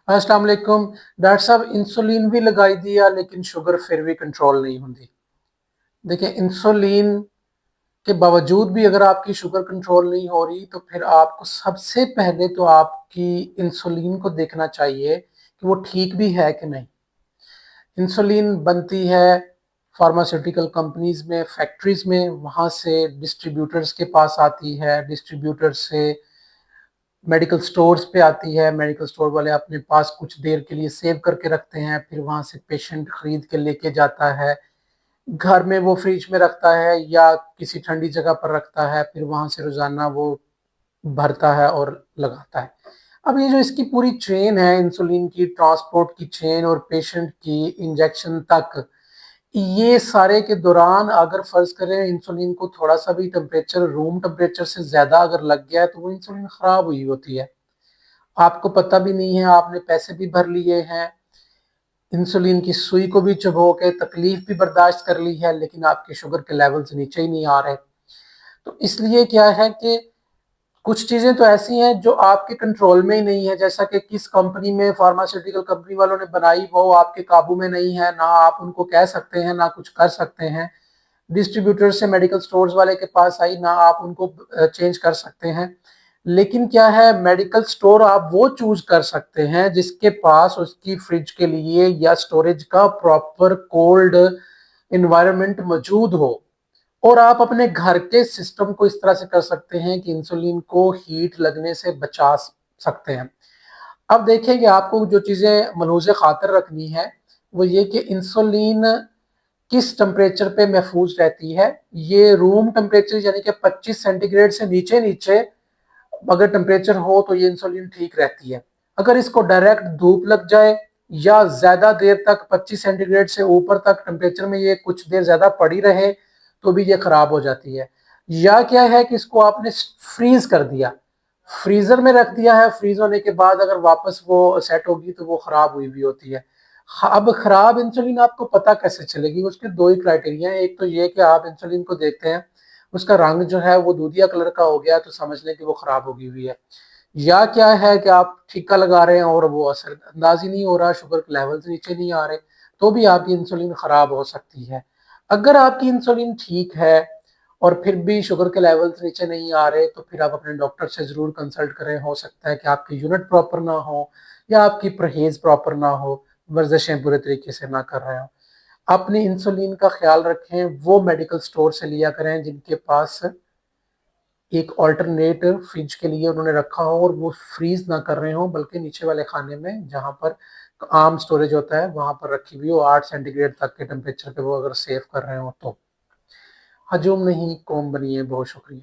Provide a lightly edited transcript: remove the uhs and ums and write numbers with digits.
अस्सलाम वालेकुम। डॉक्टर साहब, इंसुलिन भी लगाई दिया लेकिन शुगर फिर भी कंट्रोल नहीं होती। देखिए, इंसुलिन के बावजूद भी अगर आपकी शुगर कंट्रोल नहीं हो रही तो फिर आपको सबसे पहले तो आपकी इंसुलिन को देखना चाहिए कि वो ठीक भी है कि नहीं। इंसुलिन बनती है फार्मास्यूटिकल कंपनीज में, फैक्ट्रीज में, वहाँ से डिस्ट्रीब्यूटर्स के पास आती है, डिस्ट्रीब्यूटर से मेडिकल स्टोर्स पे आती है। मेडिकल स्टोर वाले अपने पास कुछ देर के लिए सेव करके रखते हैं, फिर वहाँ से पेशेंट खरीद के लेके जाता है, घर में वो फ्रिज में रखता है या किसी ठंडी जगह पर रखता है, फिर वहाँ से रोज़ाना वो भरता है और लगाता है। अब ये जो इसकी पूरी चेन है, इंसुलिन की ट्रांसपोर्ट की चेन और पेशेंट की इंजेक्शन तक, ये सारे के दौरान अगर फर्ज करें इंसुलिन को थोड़ा सा भी टेम्परेचर, रूम टेम्परेचर से ज्यादा अगर लग गया है तो वो इंसुलिन खराब हुई होती है। आपको पता भी नहीं है, आपने पैसे भी भर लिए हैं, इंसुलिन की सुई को भी चुभो के तकलीफ भी बर्दाश्त कर ली है, लेकिन आपके शुगर के लेवल्स नीचे ही नहीं आ रहे। तो इसलिए क्या है कि कुछ चीजें तो ऐसी हैं जो आपके कंट्रोल में ही नहीं है, जैसा कि किस कंपनी में, फार्मास्यूटिकल कंपनी वालों ने बनाई वो आपके काबू में नहीं है, ना आप उनको कह सकते हैं ना कुछ कर सकते हैं। डिस्ट्रीब्यूटर से मेडिकल स्टोर्स वाले के पास आई, ना आप उनको चेंज कर सकते हैं। लेकिन क्या है, मेडिकल स्टोर आप वो चूज कर सकते हैं जिसके पास उसकी फ्रिज के लिए या स्टोरेज का प्रॉपर कोल्ड इन्वायरमेंट मौजूद हो, और आप अपने घर के सिस्टम को इस तरह से कर सकते हैं कि इंसुलिन को हीट लगने से बचा सकते हैं। अब देखिए कि आपको जो चीजें मलहूज़ खातर रखनी है वो ये कि इंसुलिन किस टेम्परेचर पे महफूज रहती है। ये रूम टेम्परेचर यानी कि 25 सेंटीग्रेड से नीचे नीचे अगर टेम्परेचर हो तो ये इंसुलिन ठीक रहती है। अगर इसको डायरेक्ट धूप लग जाए या ज्यादा देर तक 25 सेंटीग्रेड से ऊपर तक टेम्परेचर में ये कुछ देर ज्यादा पड़ी रहे तो भी ये खराब हो जाती है। या क्या है कि इसको आपने फ्रीज कर दिया, फ्रीजर में रख दिया है, फ्रीज होने के बाद अगर वापस वो सेट होगी तो वो खराब हुई भी होती है। अब खराब इंसुलिन आपको पता कैसे चलेगी? उसके दो ही क्राइटेरिया है। एक तो ये कि आप इंसुलिन को देखते हैं, उसका रंग जो है वो दूधिया कलर का हो गया तो समझ लें कि वो खराब होगी हुई है। या क्या है कि आप टीका लगा रहे हैं और वो असर अंदाज ही नहीं हो रहा, शुगर के लेवल्स नीचे नहीं आ रहे, तो भी आपकी इंसुलिन खराब हो सकती है। अगर आपकी इंसुलिन ठीक है और फिर भी शुगर के लेवल्स नीचे नहीं आ रहे तो फिर आप अपने डॉक्टर से जरूर कंसल्ट करें। हो सकता है कि आपकी यूनिट प्रॉपर ना हो या आपकी परहेज प्रॉपर ना हो, वर्जिशें पूरे तरीके से ना कर रहे हो। अपनी इंसुलिन का ख्याल रखें, वो मेडिकल स्टोर से लिया करें जिनके पास एक ऑल्टरनेट फ्रिज के लिए उन्होंने रखा हो और वो फ्रीज ना कर रहे हो, बल्कि नीचे वाले खाने में जहां पर आम स्टोरेज होता है वहां पर रखी हुई हो, 8 सेंटीग्रेड तक के टेम्परेचर पे वो अगर सेव कर रहे हो तो। हजूम नहीं, कौम बनिए। बहुत शुक्रिया।